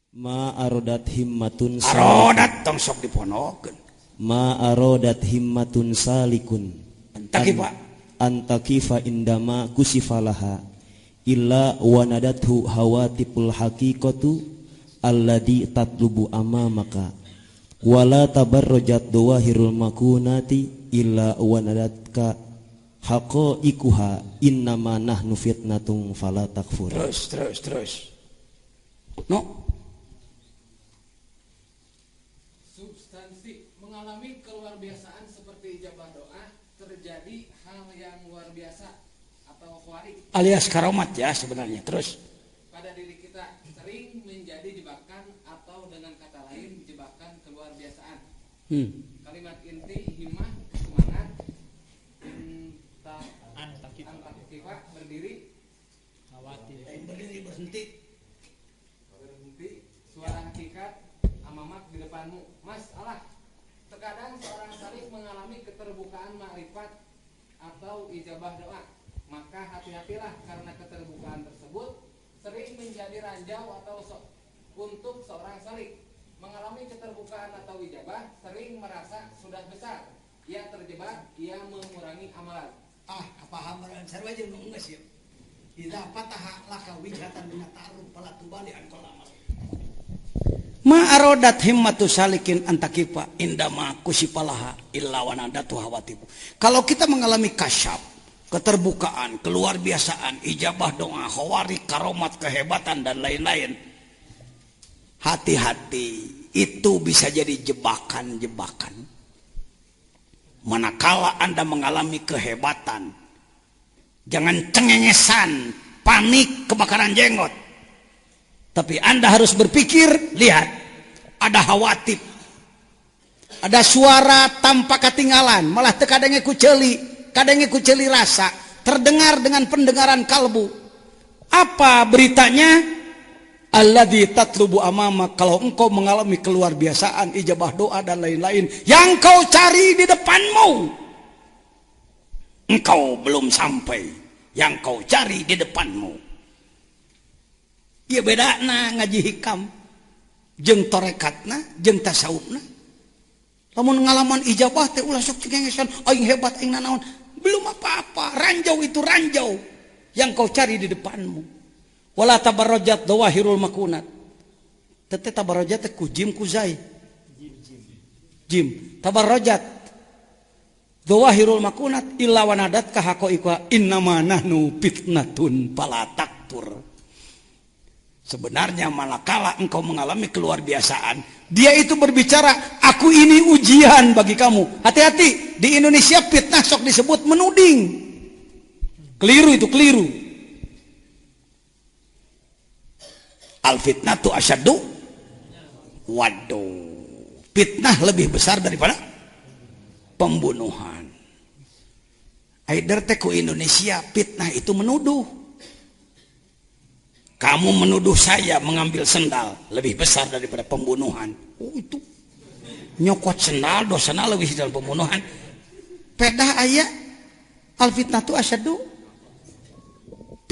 Ma arodat himmatun arodat tong sok diponokeun. Ma arodat himmatun salikun Takifa antakifa indama kusifalaha illa wanadathu hawatipul haqiqatu alladhi tatlubu amamaka wala tabarrajat dawahirul makunati illa wanadatka haqaiquha innama nahnu fitnatung fala takfur. Terus no substansi mengalami keluarbiasaan seperti ijabah doa terjadi hal yang luar biasa atau khawarik alias karomat ya sebenarnya. Terus pada diri kita sering menjadi jebakan atau dengan kata lain jebakan keluarbiasaan. Kalimat inti himmah semangat antakifa berdiri berhenti suara hakikat amamak di depanmu. Masalah terkadang seorang salik mengalami keterbukaan makrifat atau ijabah doa, maka hati-hatilah karena keterbukaan tersebut sering menjadi ranjau atau untuk seorang salik mengalami keterbukaan atau ijabah sering merasa sudah besar, ia terjebak, ia mengurangi amalan. Paham sarwa jeung nu geus ya. Idza fataha laka wijhatan min ta'arruf fala tubali an qalam. Ma arodat himmatu salikin antakifa indama kusipalaha illa wanadatu hawatibu. Kalau kita mengalami kasyaf, keterbukaan, keluar biasaan, ijabah doa, khawarik, karomat, kehebatan dan lain-lain, hati-hati, itu bisa jadi jebakan-jebakan. Manakala Anda mengalami kehebatan, jangan cengengesan, panik, kebakaran jenggot. Tapi Anda harus berpikir, lihat, ada hawatib, ada suara tanpa ketinggalan, malah kadangnya kuceli rasa, terdengar dengan pendengaran kalbu. Apa beritanya? Alladzi tatlubu amama, kalau engkau mengalami keluar biasaan, ijabah doa dan lain-lain, yang kau cari di depanmu, engkau belum sampai, yang kau cari di depanmu. Iya bedana ngaji hikam jeung torekatna jeung tasawufna. Lamun ngalaman ijabah teh ulah sok cengengesan aing hebat aing nanaon, belum apa-apa, ranjau itu ranjau yang kau cari di depanmu. Wala tabarrajat dawahirul makunat. Tete tabarrajat teh ku jim ku zai. Jim tabarrajat dawahirul makunat illa wanadat ka haqaiqa innama nahnu fitnatun fala takfur. Sebenarnya manakala engkau mengalami keluar biasaan, dia itu berbicara, aku ini ujian bagi kamu. Hati-hati, di Indonesia fitnah sok disebut menuding. Keliru itu, keliru. Al-fitnatu asyaddu. Waduh, fitnah lebih besar daripada pembunuhan. Aider teh ku Indonesia, fitnah itu menuduh. Kamu menuduh saya mengambil sendal lebih besar daripada pembunuhan. Oh itu nyokot sendal dosana lebih dari pembunuhan. Pedah ayat al-fitnatu asyaddu.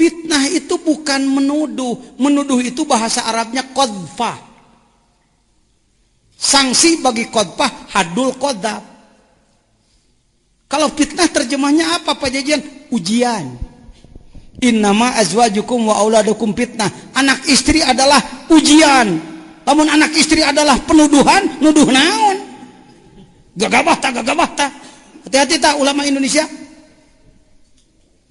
Fitnah itu bukan menuduh. Menuduh itu bahasa Arabnya qadfah. Sanksi bagi qadfah hadul qadab. Kalau fitnah terjemahnya apa Pak Jajan? Ujian. Innama azwajukum wa auladukum fitnah. Anak istri adalah ujian. Namun anak istri adalah penuduhan, nuduh naon. Gagabah ta. Hati-hati tak ulama Indonesia.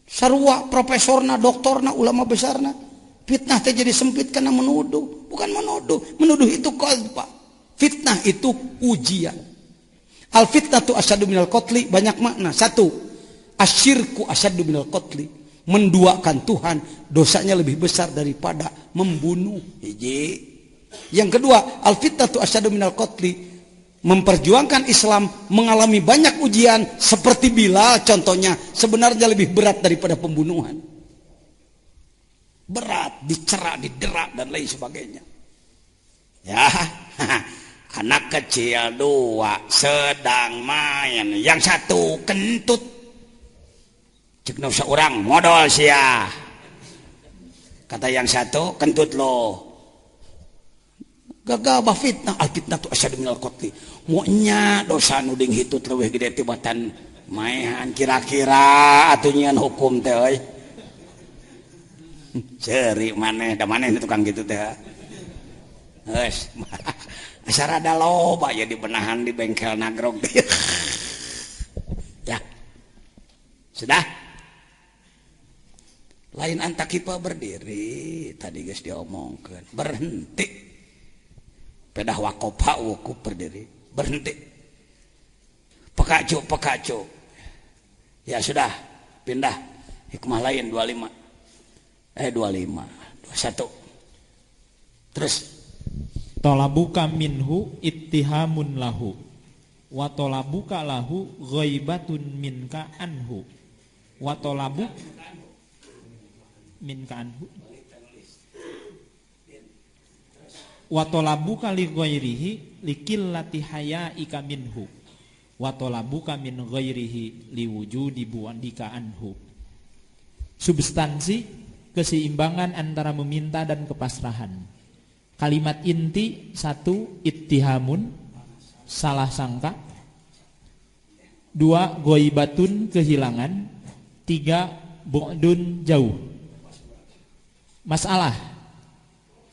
Sarua profesorna, doktorna, ulama besarna. Fitnah teh jadi sempit karena menuduh. Bukan menuduh. Menuduh itu qadfa. Fitnah itu ujian. Al fitnatu asyaddu minal qatli, banyak makna. Satu, asyirku asyaddu minal qatli. Menduakan Tuhan dosanya lebih besar daripada membunuh. Yang kedua, al-fitnatu asyaddu minal qatli, memperjuangkan Islam mengalami banyak ujian seperti Bilal contohnya, sebenarnya lebih berat daripada pembunuhan. Berat, dicera, diderak dan lain sebagainya. Ya, anak kecil dua sedang main, yang satu kentut. Cek no seorang modal sia. Kata yang satu kentut lo. Gagabah fitnah, al fitnatu asyaddu minal qatli. Monya dosa nu ding hitut leuwih gede tibatan maehan kira-kira atuh nyieun hukum teh euy. Ceuri maneh da maneh tukang kitu teh. Geus. Asa rada loba ya dibenahan di bengkel nagrog. Ya. Sudah? Lain antakipa berdiri, tadi geus diomongkeun. Berhenti. Pedah wakopa wukuf berdiri, berhenti. Pekacu. Ya sudah, pindah. Hikmah lain 21. Terus. Tolabuka minhu ittihamun lahu, wa tolabuka lahu ghaibatun minka anhu, wa tolabuk minka anhu. Wa tolabuka li ghairihi likillati hayaika minhu, wa tolabuka min ghairihi liwujudi buandika anhu. Substansi keseimbangan antara meminta dan kepasrahan. Kalimat inti 1 ittihamun, salah sangka. 2 ghaibatun, kehilangan. 3 bu'dun, jauh. Masalah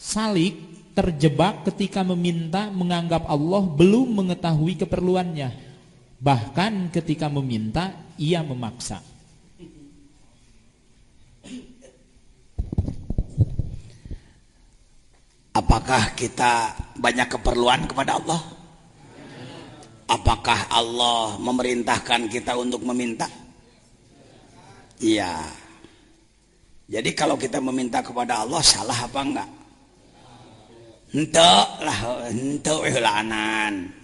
salik terjebak ketika meminta menganggap Allah belum mengetahui keperluannya. Bahkan ketika meminta ia memaksa. Apakah kita banyak keperluan kepada Allah? Apakah Allah memerintahkan kita untuk meminta? Iya. Jadi kalau kita meminta kepada Allah salah apa enggak? Henteu heulaanan.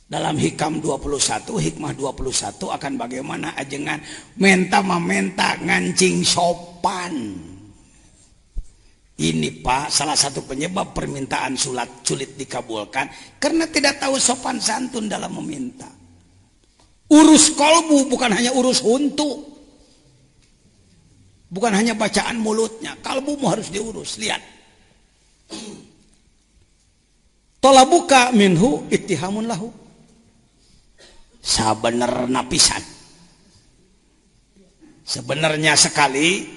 Dalam hikam 21, hikmah 21 akan bagaimana ajengan menta ngancing sopan. Ini Pak, salah satu penyebab permintaan sulit dikabulkan karena tidak tahu sopan santun dalam meminta. Urus kolbu bukan hanya urus huntu. Bukan hanya bacaan mulutnya, kalbumu harus diurus. Lihat. Tolabuka minhu ittihamun lahu. Sabenerna pisan. Sebenarnya sekali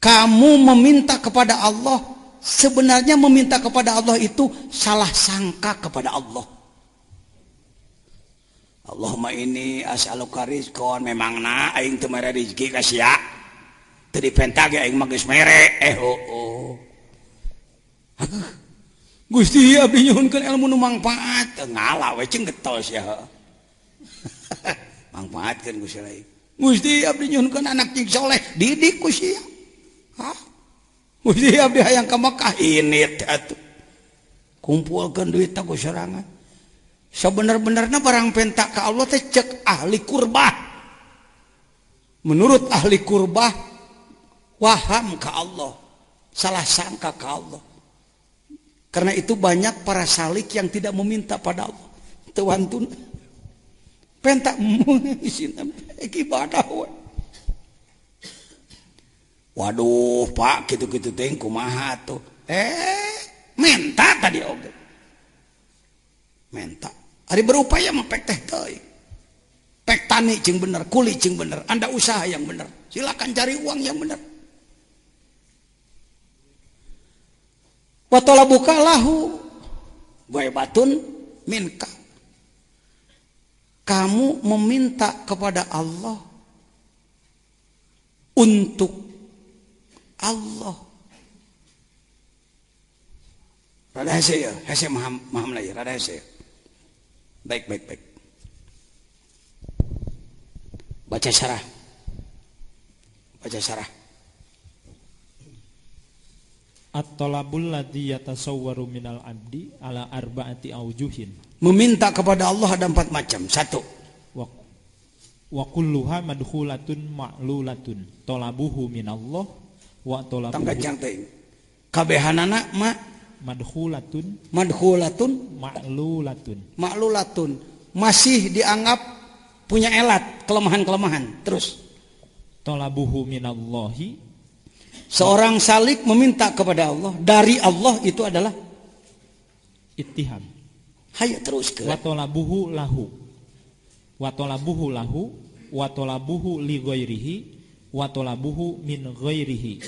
kamu meminta kepada Allah, sebenarnya meminta kepada Allah itu salah sangka kepada Allah. Allahumma inni as'aluka rizqan, memangna aing teu mere rezeki ka sia. Teu dipenta ge aing mah geus mere. Gusti abdi nyuhunkeun ilmu nu mangpaat. Ngala we ceung getos ya. Mangpaatkeun Gusti lain. Gusti abdi nyuhunkeun anak cing soleh, didik ku sia. Hah? Gusti abdi hayang ka Makkah init atuh. Kumpulkeun duit ku sorangan. Sebenar-benarnya barang penta ke Allah teh cek ahli kurbah. Menurut ahli kurbah waham ke Allah, salah sangka ke Allah. Karena itu banyak para salik yang tidak meminta pada Allah. Tewantun penta isin ibadah we. Waduh Pak, gitu-gitu teh kumaha tuh. Minta tadi oge. Minta. Hari berupaya mempek teh teuing. Pek tani cing bener, kuli cing bener, Anda usaha yang bener. Silakan cari uang yang bener. Wa talabuka lahu ghaibatun minka. Kamu meminta kepada Allah untuk Allah. Rada hese ya, hese maham lagi, rada hese. Baik. Baca syarah. At-talabul ladzi yatasawwaru minal abdi ala arba'ati aujuhin. Meminta kepada Allah ada 4 macam. 1. Wa kulluha madkhulatun ma'lulatun. Talabuhu minallah wa talabuhu. Tanggancang teh. Kabehanana madkhulatun ma'lulatun. Masih dianggap punya elat, kelemahan-kelemahan. Terus talabuhu minallahi, Seorang salik meminta kepada Allah dari Allah itu adalah ittiham. Hayo teruskeun. Wa talabuhu lahu. Wa talabuhu lahu wa talabuhu li ghairihi wa talabuhu min ghairihi.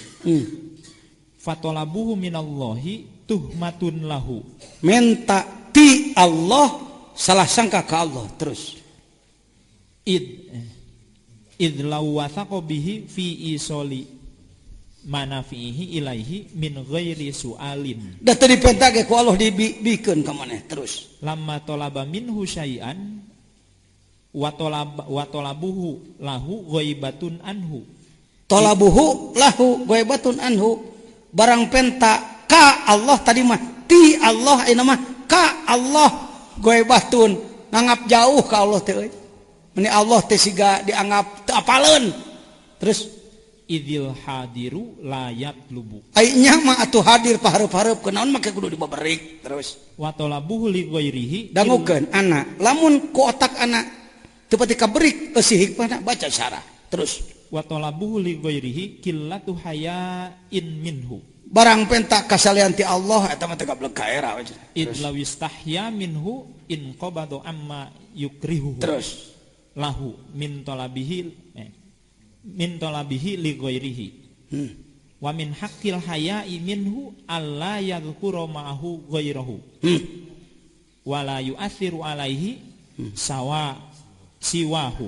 Fa talabuhu minallahi tuhmatun lahu. Minta ti Allah salah sangka ke Allah terus. Id law wathaqa bihi fi isoli manafihi ilaihi min ghairi su'alin. Da tadi pentage ku Allah dibikeun ka maneh terus. Lamma talaba minhu syai'an wa talabuhu lahu ghaibatun anhu. Talabuhu lahu ghaibatun anhu. Barang penta ka Allah tadi mah ti Allah ayeuna mah ka Allah ghaibatun nganggap jauh ka Allah teh euy. Meni Allah teh siga dianggap teu apaleun. Terus Idil hadiru layat lubu. Ainya mah atuh hadir pahareup-hareup kenaon make kudu dibaberik terus. Wa talabuhu li ghairihi. Dangukeun anak, lamun ku otak anak teu pati kaberik eusi hikmahna baca syarah. Terus Wa talabuhu li ghairihi qillatu haya'in minhu. Barang penta kasalian ti Allah eta mah teu gablek ka era we. Id law istahya minhu in qabadu amma yukrihu. Terus lahu min talabihi li ghairihi. Wa min haqqil haya'i minhu alla yadhkura ma'ahu ghairahu. Wa la yu'athiru alaihi siwahu.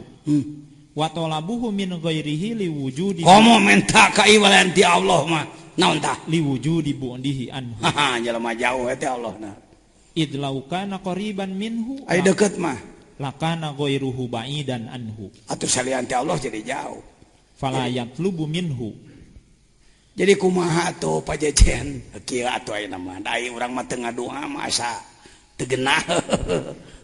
Wa talabuhu min ghairihi li wujudi. Komo minta ka iwalan ti Allah mah naon tah? Li wujudi bu'dihi anhu. Jelema jauh teh Allah na. Id law kana qariban minhu. Ai deukeut mah. Lakana ghairuhu ba'idan anhu. Atuh salian ti Allah jadi jauh. Fala yatlubu minhu. Jadi kumaha tuh pajejen kieu atuh ayeuna mah ai urang mah teu ngadoa mah asa teu genah.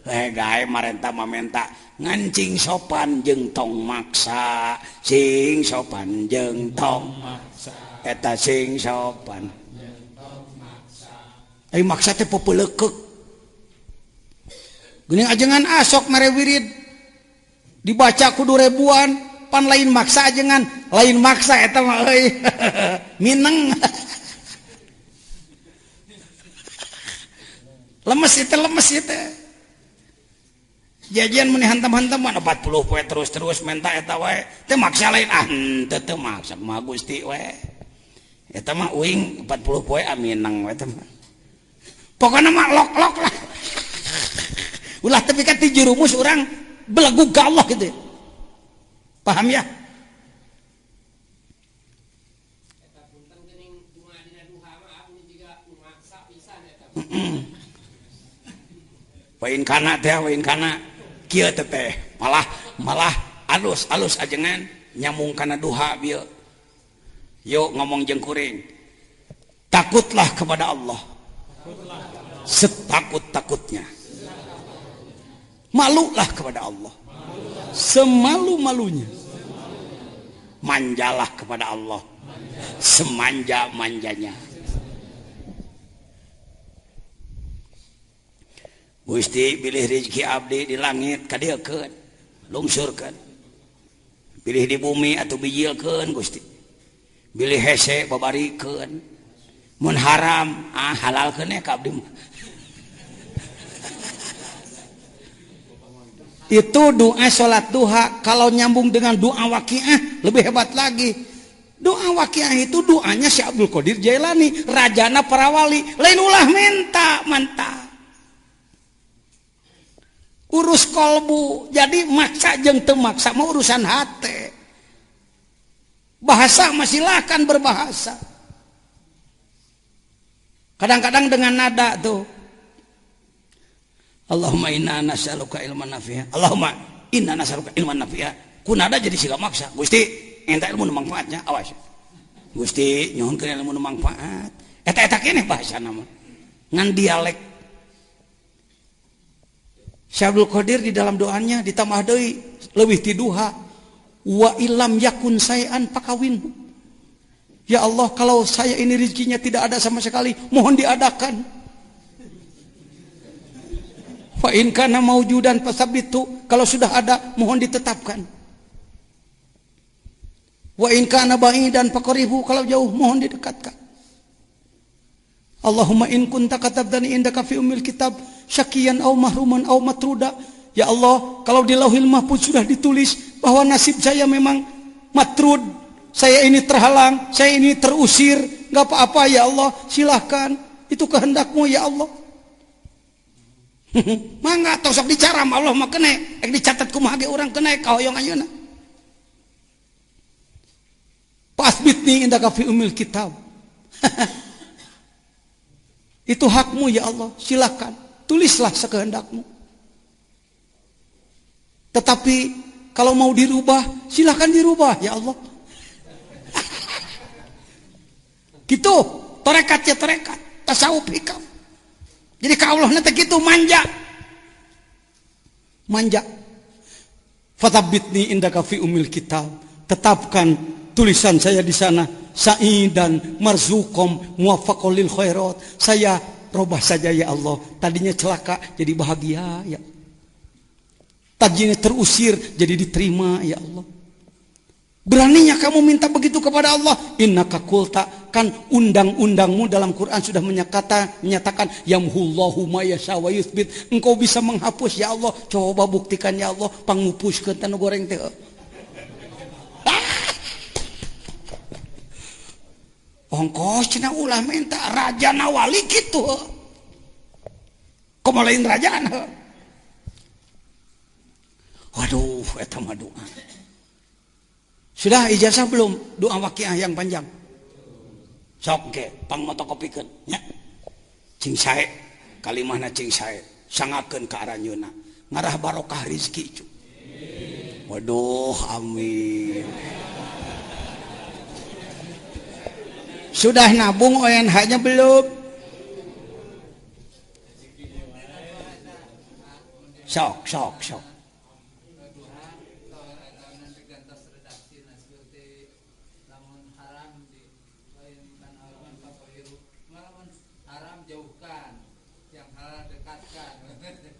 Gae marenta mah menta ngancing sopan jeung tong maksa, sing sopan jeung tong maksa. Eta sing sopan jeung tong maksa. Ai maksa teh popeuleukek. Geuning ajengan asok mere wirid dibaca kudu ribuan. Pan lain maksa ajengan, lain maksa eta mah euy. Mineng. Lemes itu. Jajian meni hantam-hantaman 40 poe terus menta eta wae. Teu maksa lain teu maksa mah Gusti we. Eta mah uing 40 poe mineng we eta mah. Pokona mah lok-lok lah. Ulah tapi ka ti jurumus urang belegu ka Allah gitu. Paham ya? Wain kana kieu teh malah alus ajengan nyambung kana duha bieu. Yuk ngomong jeung kuring. Takutlah kepada Allah. Setakut-takutnya. Malulah kepada Allah. Semalu-malunya. Manjalah kepada Allah. Semanja-manjanya. Gusti pilih rezeki abdi di langit kadeukeun, lungsurkeun. Pilih di bumi atuh bijilkeun Gusti. Pilih hese babarikeun. Mun haram halalkeun ka abdi. Itu doa sholat duha. Kalau nyambung dengan doa waqiah lebih hebat lagi. Doa waqiah itu doanya Syekh Abdul Qadir Jailani, rajana para wali. Lain ulah minta mantap. Urus kolbu. Jadi maksa jeung teu maksa mah urusan hate. Bahasa mah silakan berbahasa. Kadang-kadang dengan nada tuh. Allahumma inna nas'aluka ilman nafi'a. Allahumma inna nas'aluka ilman nafi'a. Kunada jadi siga maksa. Gusti, enta ilmu nu manfaatnya. Awas. Gusti, nyohonkeun ilmu nu manfaat. Eta keneh bahasana mah. Ngan dialek. Syekh Abdul Qadir di dalam doanya ditambah deui leuwih ti duha. Wa illam yakun sayan pakawin. Ya Allah, kalau saya ini rezekinya tidak ada sama sekali, mohon diadakan. Fa in kana maujudan fasabitu, kalau sudah ada mohon ditetapkan. Wa in kana ba'idan faqribu, kalau jauh mohon didekatkan. Allahumma in kunta katabtani indaka fi ummil kitab syakiyan aw mahruman aw matruda. Ya Allah, kalau di Lauhil Mahfuz sudah ditulis bahwa nasib saya memang matrud, saya ini terhalang, saya ini terusir, enggak apa-apa ya Allah, silahkan, itu kehendakmu ya Allah. Mangga tosok dicaram Allah mah kene, dicatat kumaha ge urang kene kahoyong ayeuna. Fasbitni indaka fi ummil kitab. Itu hakmu ya Allah, silakan tulislah sekehendakmu. Tetapi kalau mau dirubah, silakan dirubah ya Allah. Gitu, torekat ya torekat, tasawuf hikam. Jadi ka Allah nanti gitu manja. Fatabitni indaka fi umil kitab. Tetapkan tulisan saya di sana sa'idan marzuqom muwaffaqol lil khairat. Saya robah saja ya Allah. Tadinya celaka jadi bahagia ya. Tadinya terusir jadi diterima ya Allah. Beraninya kamu minta begitu kepada Allah. Innaka qulta, kan undang-undangmu dalam Quran sudah menyatakan yamhullahu ma yasha wa yutsbit. Engkau bisa menghapus ya Allah. Coba buktikan ya Allah, pangupuskeun tanu goreng teh. Ongkos cenah ulah minta raja nawali gitu. Komo lain rajaan. Waduh, eta mah doa. Sudah ijazah belum? Doa waqiah yang panjang. Sok ge pangmotokopikeun nya. Cing sae kalimahna cing sae sangakeun ka aranjeunna. Ngarah barokah rezeki cu. Waduh, amin. Sudah nabung ONH-nya belum? Sok.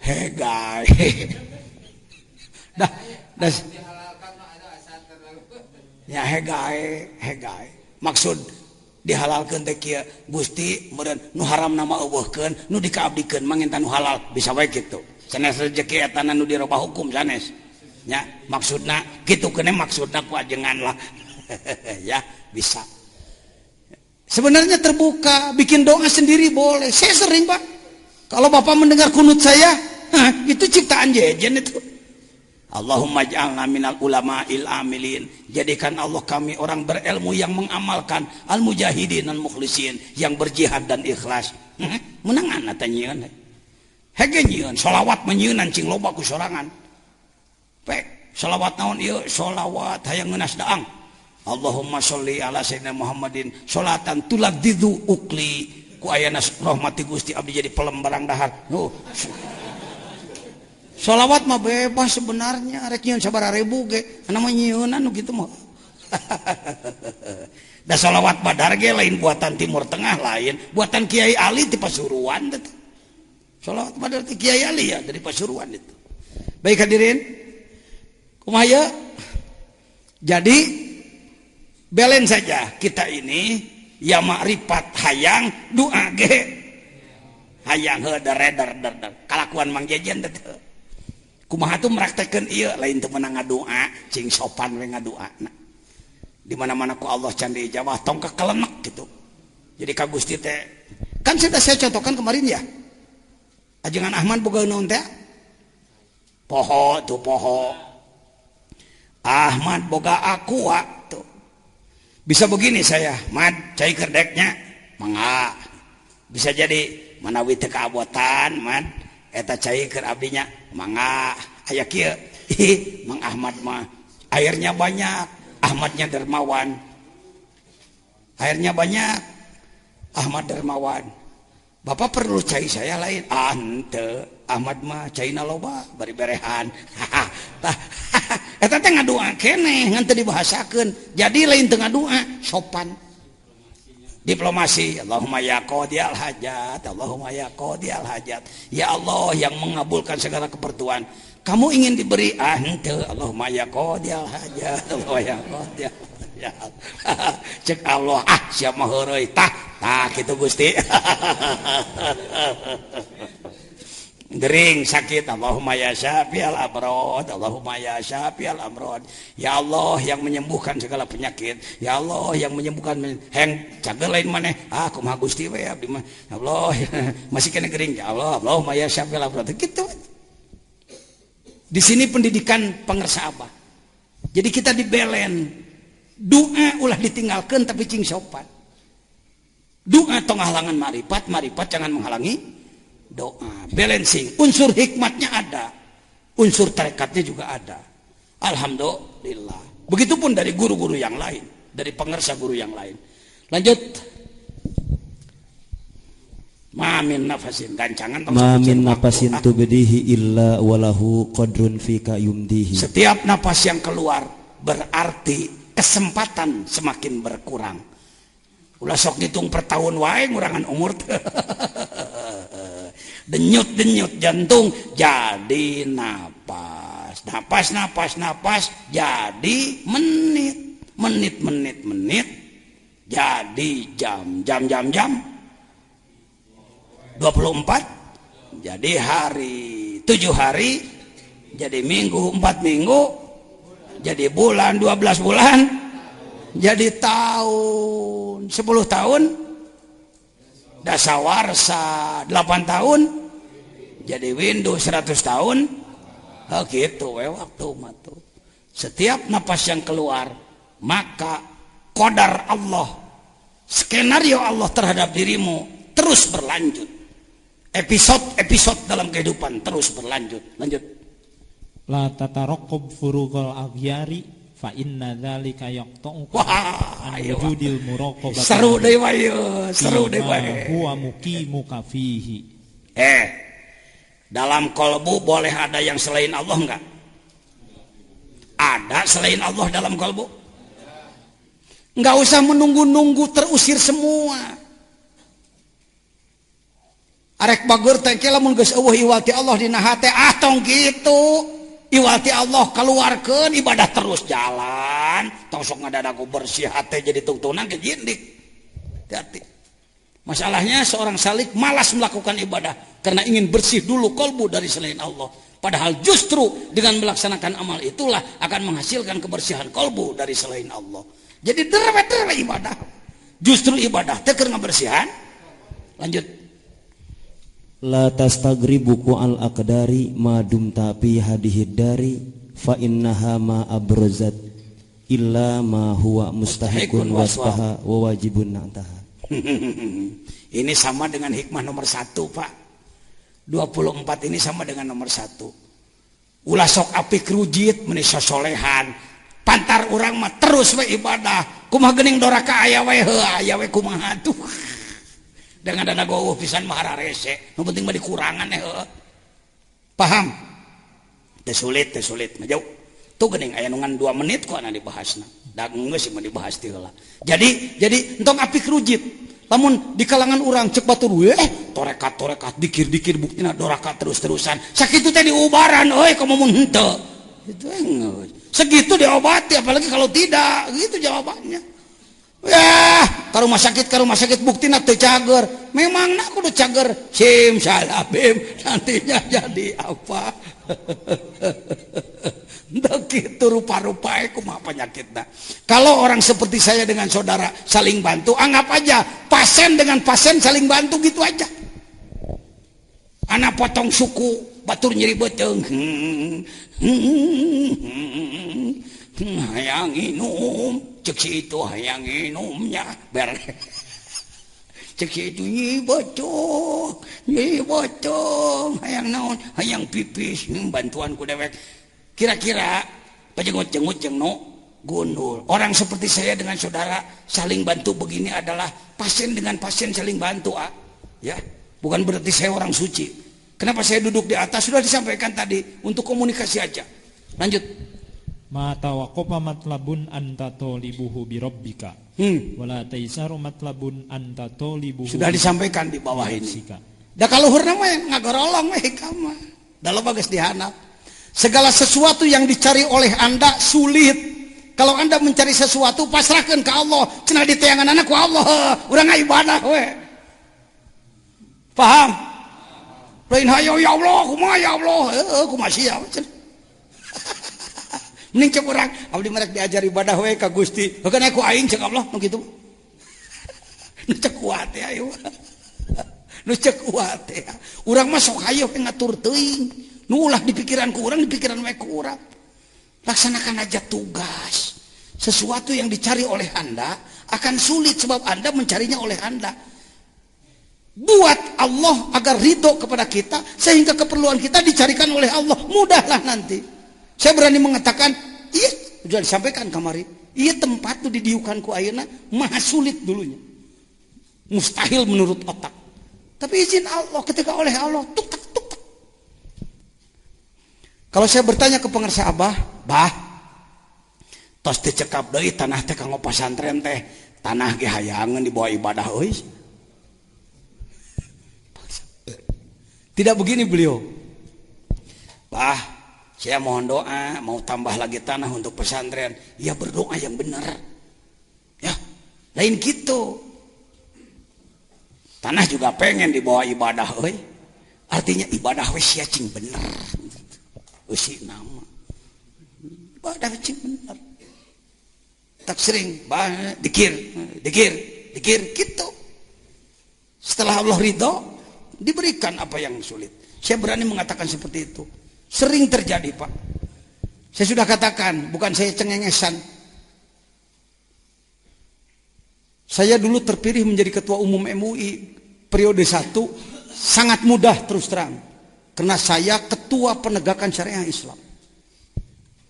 Hegai. Dah. Ya hegai. Maksud dihalalkeun teh kieu Gusti meureun nu haram nama eueuhkeun nu dikaabdikeun manginta nu halal bisa wae kitu. Sanes rezeki eta nu dirobah hukum sanes. Nya maksudna kitu keneh maksudna ku ajengan lah. Ya bisa. Sebenarnya terbuka, bikin doa sendiri boleh. Saya sering Pak. Kalau Bapak mendengar kunut saya, itu ciptaan jejen itu. Allahumma ja'alna minal ulama'il amilin. Jadikan Allah kami orang berilmu yang mengamalkan, al-mujahidin al-mukhlisin, yang berjihad dan ikhlas. Menangan ata nyieun. Hege nyieun, sholawat menyieun cing loba ku sorangan. Pek, sholawat naon ieu? Sholawat hayang ngeunas daang. Allahumma sholli ala sayyidina Muhammadin sholatan tuladidu ukli ku ayana rahmati Gusti abdi jadi pelem barang dahar. Sholawat mah bebas sebenarnya, rek nyieun sabaraha ribu ge, anu mah nyieunna nu kitu mah. Da sholawat badar ge lain buatan Timur Tengah, lain buatan Kiai Ali ti Pasuruan teh. Sholawat badar ti Kiai Ali ya dari Pasuruan itu. Baik hadirin, kumaha ya? Jadi belen saja kita ini ya makrifat hayang doa ge hayang heuder kalakuan Mang Jejen teh kumaha tuh meraktekeun ieu lain teu meunang ngadoa cing sopan we ngadoana di mana-mana ku Allah can diijabah tong kakelenek gitu. Jadi ka Gusti teh kan sudah saya contohkan kemarin ya ajengan Ahmad boga naon teh poho Ahmad boga aqua tuh. Bisa begini saya, Mad, cai kerdeknya, mangga. Bisa jadi manawi teu kaabotan, Mad, eta cai keur abdinya, mangga. Aya kieu, Mang Ahmad mah airnya banyak, Ahmadnya dermawan. Airnya banyak, Ahmad dermawan. Bapak perlu cai saya lain, henteu. Ahmad mah caina loba, bari berehan. Tah, eta teh ngadoa keneh ngan teu dibahasakeun. Jadi lain teu ngadoa, sopan. Diplomasi. Allahumma ya qadiyal hajat, Allahumma ya qadiyal hajat. Ya Allah yang mengabulkan segala keperluan. Kamu ingin diberi henteu, Allahumma ya qadiyal hajat, Allahumma ya qadiyal hajat. Cek Allah siap mah heureuy tah kitu Gusti. Gering sakit, Allahumma ya syafi'al amrod, Allahumma ya syafi'al amrod. Ya Allah yang menyembuhkan segala penyakit, ya Allah yang menyembuhkan heng cager lain maneh kumaha Gusti we abdi mah Allah masih kena gering ya Allah, Allahumma ya syafi'al amrod gitu. Di sini pendidikan pengersa apa? Jadi kita dibelen doa ulah ditinggalkan tapi cing sopan. Doa tong halangan marifat, marifat jangan menghalangi doa. Balancing, unsur hikmatnya ada, unsur tarekatnya juga ada. Alhamdulillah. Begitupun dari guru-guru yang lain, dari pengersa guru yang lain. Lanjut. Mamin nafasin gancangan. Mamin nafasin tubdihi illa walahu qadrun fika yumdihi. Setiap napas yang keluar berarti kesempatan semakin berkurang. Ulah sok ditung per tahun wae ngurangan umur. Denyut-denyut jantung jadi napas, napas jadi menit, menit jadi jam 24 jadi hari, 7 hari jadi minggu, 4 minggu jadi bulan, 12 bulan jadi tahun, 10 tahun dasawarsa 8 tahun jadi Windows 100 tahun. Gitu waktu matu. Setiap napas yang keluar maka qadar Allah, skenario Allah terhadap dirimu terus berlanjut. Episode dalam kehidupan terus berlanjut. Lanjut. La tataraqab furuqal aghyari fa inna dzalika yaqta'uka an wujudil muraqabah. Seru deui wae, seru deui wae. Huwa muqimuka fihi. Dalam kolbu boleh ada yang selain Allah enggak? Ada selain Allah dalam kolbu? Enggak usah menunggu-nunggu terusir semua. Arek bager teh lamun geus eueuh iwati Allah dina hate tong kitu. Iwati Allah keluarkan ibadah terus jalan tong sok ngadadagu bersih hati jadi tungtunan ke jindik. Hati. Masalahnya seorang salik malas melakukan ibadah karena ingin bersih dulu kolbu dari selain Allah. Padahal justru dengan melaksanakan amal itulah akan menghasilkan kebersihan kolbu dari selain Allah. Jadi derwe ibadah. Justru ibadah teh keur ngabersihan. Lanjut. La tastagribu al aqdari ma dumta fi hadihid dari fa innaha ma abrozat illa ma huwa mustahiqun wasfaha wa wajibun na'taha. Ini sama dengan hikmah nomor 1 Pak. 24 ini sama dengan nomor 1. Ulah sok apik rujit meuni sosolehan. Pantar urang mah terus we ibadah. Kumaha geuning doraka aya we heuh aya we kumaha tuh. Dengan dana gowo pisan mah rese, nu penting mah dikurangan paham? Teu sulit mah jauh. Tuh geuning aya nungan 2 menit kok anu dibahasna. Da geus mah dibahas ti heula. Jadi entong apik rujit. Lamun di kalangan urang cek batur torekat dikir buktina doraka terus-terusan. Sakitu teh diubaran euy ka mun henteu. Itu segitu diobati apalagi kalau tidak, gitu jawabannya. Ya, ke rumah sakit buktina teu cager. Memangna kudu cager simsalabim nantinya jadi apa? Entah gitu rupa-rupae kumaha penyakitna. Kalau orang seperti saya dengan saudara saling bantu, anggap aja pasien dengan pasien saling bantu gitu aja. Anak potong suku, batur nyeri beuteung. Hayang minum, cek si itu hayang minumnya beres. Cek si itu nyi bocong, hayang naon, hayang pipis, bantuan ku dewek. Kira-kira pajengut-jengut jeung no gundul. Orang seperti saya dengan saudara saling bantu begini adalah pasien dengan pasien saling bantu, ya. Bukan berarti saya orang suci. Kenapa saya duduk di atas sudah disampaikan tadi untuk komunikasi aja. Lanjut. Ma tawaqqafa matlabun anta talibuhu bi rabbika wala taisaru matlabun anta talibuhu. Sudah disampaikan di bawah ini. Da kaluhurna mah ngagorolong we kama. Da loba geus dihanap. Segala sesuatu yang dicari oleh Anda sulit Kalau Anda mencari sesuatu, pasrahkan ke Allah. Cenah di tayangan anak ku Allah, urang ibadah we. Paham? Lain hayo ya Allah, kumaha ya Allah, kumaha sia. Mending cek urang, abdi merek diajar ibadah we ka Gusti. Heukeun aku aing cek Allah nu kitu. Nu cek kuat ya ayo. Nu cek kuat ya. Urang mah sok hayo ngatur teuing. Nu ulah di pikiran ku urang, di pikiran we ku urang. Laksanakan aja tugas. Sesuatu yang dicari oleh Anda akan sulit sebab Anda mencarinya oleh Anda. Buat Allah agar ridho kepada kita sehingga keperluan kita dicarikan oleh Allah. Mudahlah nanti. Saya berani mengatakan, iya, sudah disampaikan kemarin. Iya tempat itu didiukan ku ayeuna maha sulit dulunya. Mustahil menurut otak. Tapi izin Allah ketika oleh Allah tuk tak. Kalau saya bertanya ke pengersa Abah, bah, tos dicekap deui tanah teh kanggo pasantren teh, tanah ge hayangan dibawa ibadah euy. Tidak begini beliau. Bah, saya mohon doa, mau tambah lagi tanah untuk pesantren. Ya berdoa yang benar. Ya, lain gitu. Tanah juga pengen dibawa ibadah euy. Artinya ibadah we sia cing bener. Usi nama ibadah cing bener. Tak sering dikir gitu. Setelah Allah ridho diberikan apa yang sulit. Saya berani mengatakan seperti itu. Sering terjadi Pak. Saya sudah katakan, bukan saya cengengesan. Saya dulu terpilih menjadi ketua umum MUI periode 1 sangat mudah terus terang. Karena saya ketua penegakan syariah Islam.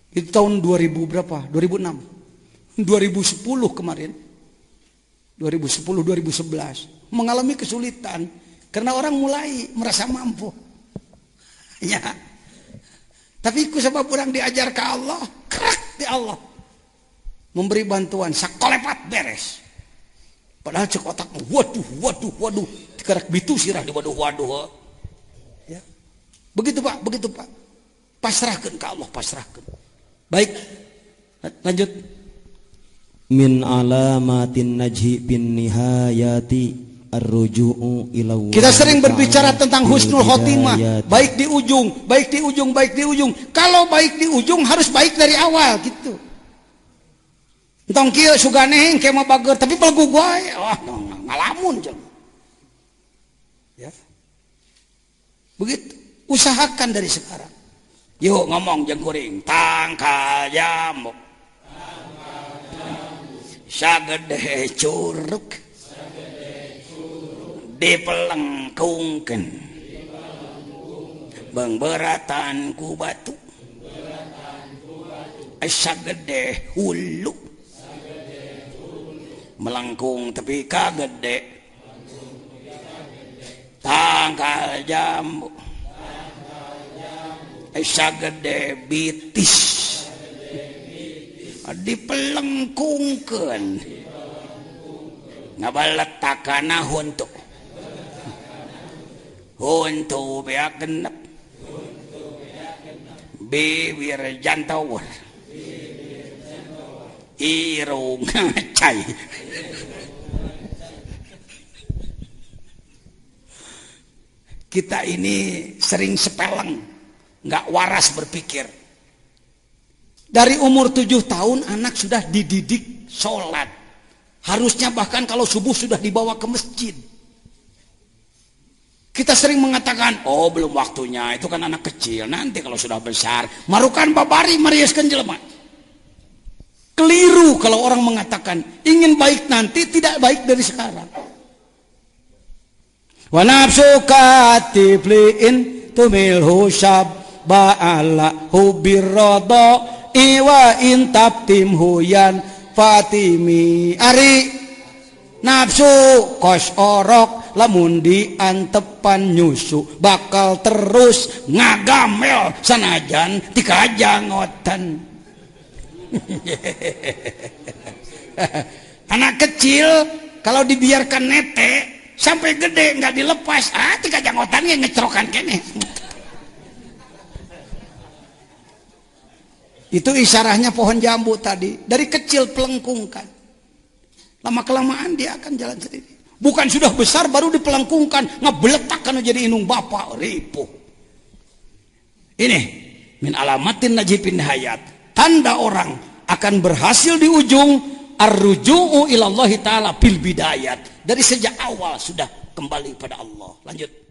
Itu tahun 2000 berapa? 2006. 2010 kemarin. 2010-2011 mengalami kesulitan karena orang mulai merasa mampu. Ya. Tapi ku sebab orang diajar ke Allah, kerak di Allah. Memberi bantuan sakolepat beres. Padahal cek otak waduh. Dikerak bitu sirah di waduh. Ya. Begitu Pak. Pasrahkan ke Allah, pasrahkan. Baik. Lanjut. Min alamatin najhi bin nihayati ar-ruju'u ila Allah. Kita sering berbicara tentang husnul khotimah, baik di ujung. Kalau baik di ujung harus baik dari awal gitu. Entong kieu suganeh engke mah bager tapi pelgu wae. Wah, ngalamun jeung. Ya. Begitu. Usahakan dari sekarang. Yuk ngomong jeung kuring, tangkal jambu. Sagede curug dipelengkungkeun beungbeuratan ku batu sagede hulu melengkung tapi kagede tangkal jambu sagede bitis dipelengkungkeun ngabaletakanna huntu beak genep bibir jantower irung cai. Kita ini sering sepeleng, nggak waras berpikir. Dari umur 7 tahun anak sudah dididik sholat. Harusnya bahkan kalau subuh sudah dibawa ke masjid. Kita sering mengatakan, oh belum waktunya, itu kan anak kecil. Nanti kalau sudah besar, marukan babari mariaskeun jelema. Keliru kalau orang mengatakan ingin baik nanti, tidak baik dari sekarang. Wa nafsuka tibliin tumilhu ba'ala hubirrodo iwa intab tim huyan fatimi ari nafsu kos orok lamun diantepan nyusu bakal terus ngagamel sanajan tikajangotan. Anak kecil kalau dibiarkan nete sampai gede nggak dilepas tikajangotannya ngecrokan kene. Itu isyarahnya pohon jambu tadi. Dari kecil pelengkungkan. Lama-kelamaan dia akan jalan sendiri. Bukan sudah besar baru dipelengkungkan. Ngebeletakkan jadi inung bapak. Ripuh. Ini. Min alamatin najibin hayat. Tanda orang akan berhasil di ujung. Ar-ruju'u ilallahi ta'ala bil bidayat. Dari sejak awal sudah kembali pada Allah. Lanjut.